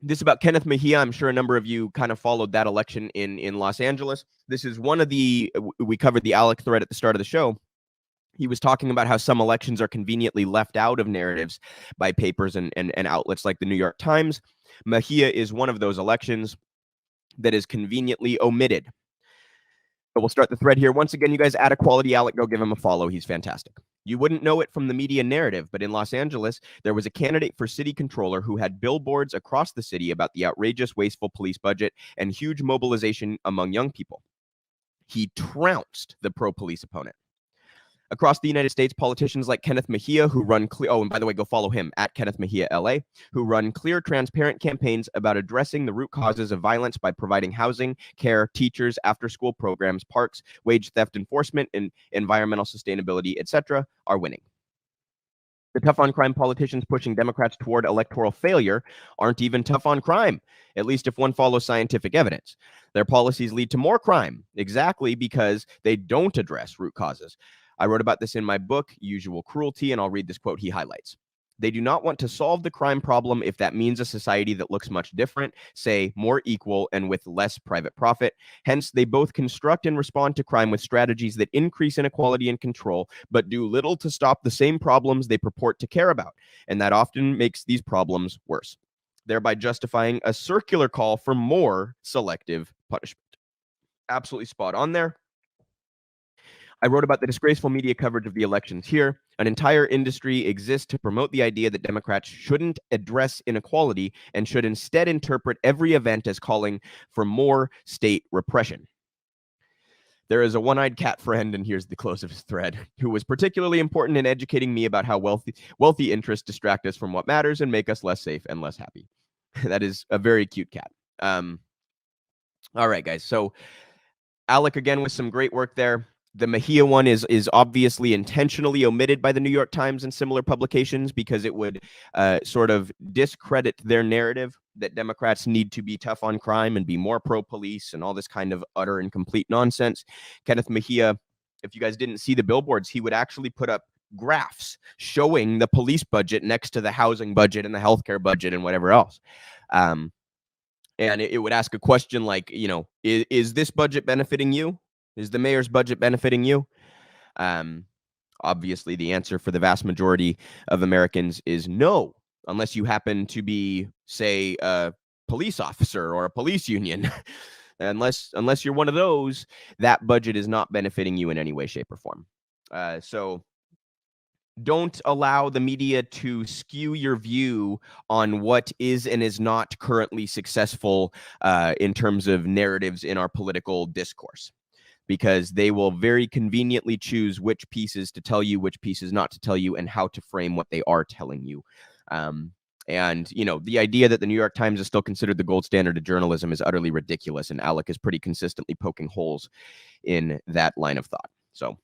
This about Kenneth Mejia. I'm sure a number of you kind of followed that election in Los Angeles. This is one of the, we covered the Alec thread at the start of the show. He was talking about how some elections are conveniently left out of narratives by papers and outlets like the New York Times. Mejia is one of those elections that is conveniently omitted. But we'll start the thread here. Once again, you guys add a quality Alec, go give him a follow. He's fantastic. You wouldn't know it from the media narrative, but in Los Angeles, there was a candidate for city controller who had billboards across the city about the outrageous, wasteful police budget and huge mobilization among young people. He trounced the pro-police opponent. Across the United States, politicians like Kenneth Mejia, who run clear, oh, and by the way, go follow him at Kenneth Mejia LA, who run clear, transparent campaigns about addressing the root causes of violence by providing housing, care, teachers, after-school programs, parks, wage theft enforcement, and environmental sustainability, etc., are winning. The tough on crime politicians pushing Democrats toward electoral failure aren't even tough on crime, at least if one follows scientific evidence. Their policies lead to more crime, exactly because they don't address root causes. I wrote about this in my book, Usual Cruelty, and I'll read this quote he highlights. They do not want to solve the crime problem if that means a society that looks much different, say, more equal and with less private profit. Hence, they both construct and respond to crime with strategies that increase inequality and control, but do little to stop the same problems they purport to care about, and that often makes these problems worse, thereby justifying a circular call for more selective punishment. Absolutely spot on there. I wrote about the disgraceful media coverage of the elections here. An entire industry exists to promote the idea that Democrats shouldn't address inequality and should instead interpret every event as calling for more state repression. There is a one-eyed cat friend, and here's the close of his thread, who was particularly important in educating me about how wealthy interests distract us from what matters and make us less safe and less happy. That is a very cute cat. All right, guys. So Alec, again, with some great work there. The Mejia one is obviously intentionally omitted by the New York Times and similar publications because it would sort of discredit their narrative that Democrats need to be tough on crime and be more pro-police and all this kind of utter and complete nonsense. Kenneth Mejia, if you guys didn't see the billboards, he would actually put up graphs showing the police budget next to the housing budget and the healthcare budget and whatever else. And it would ask a question like, you know, is this budget benefiting you? Is the mayor's budget benefiting you? Obviously, the answer for the vast majority of Americans is no, unless you happen to be, say, a police officer or a police union. unless you're one of those, that budget is not benefiting you in any way, shape, or form. So don't allow the media to skew your view on what is and is not currently successful in terms of narratives in our political discourse, because they will very conveniently choose which pieces to tell you, which pieces not to tell you, and how to frame what they are telling you. And, you know, the idea that the New York Times is still considered the gold standard of journalism is utterly ridiculous, and Alec is pretty consistently poking holes in that line of thought. So,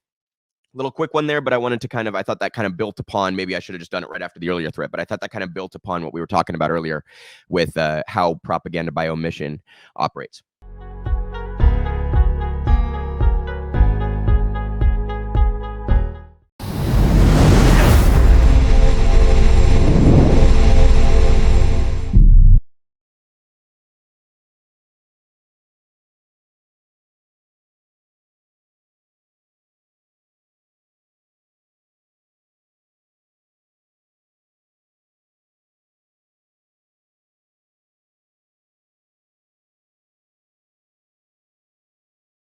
little quick one there, but I wanted to I thought that kind of built upon, maybe I should have just done it right after the earlier thread, but I thought that kind of built upon what we were talking about earlier with how propaganda by omission operates.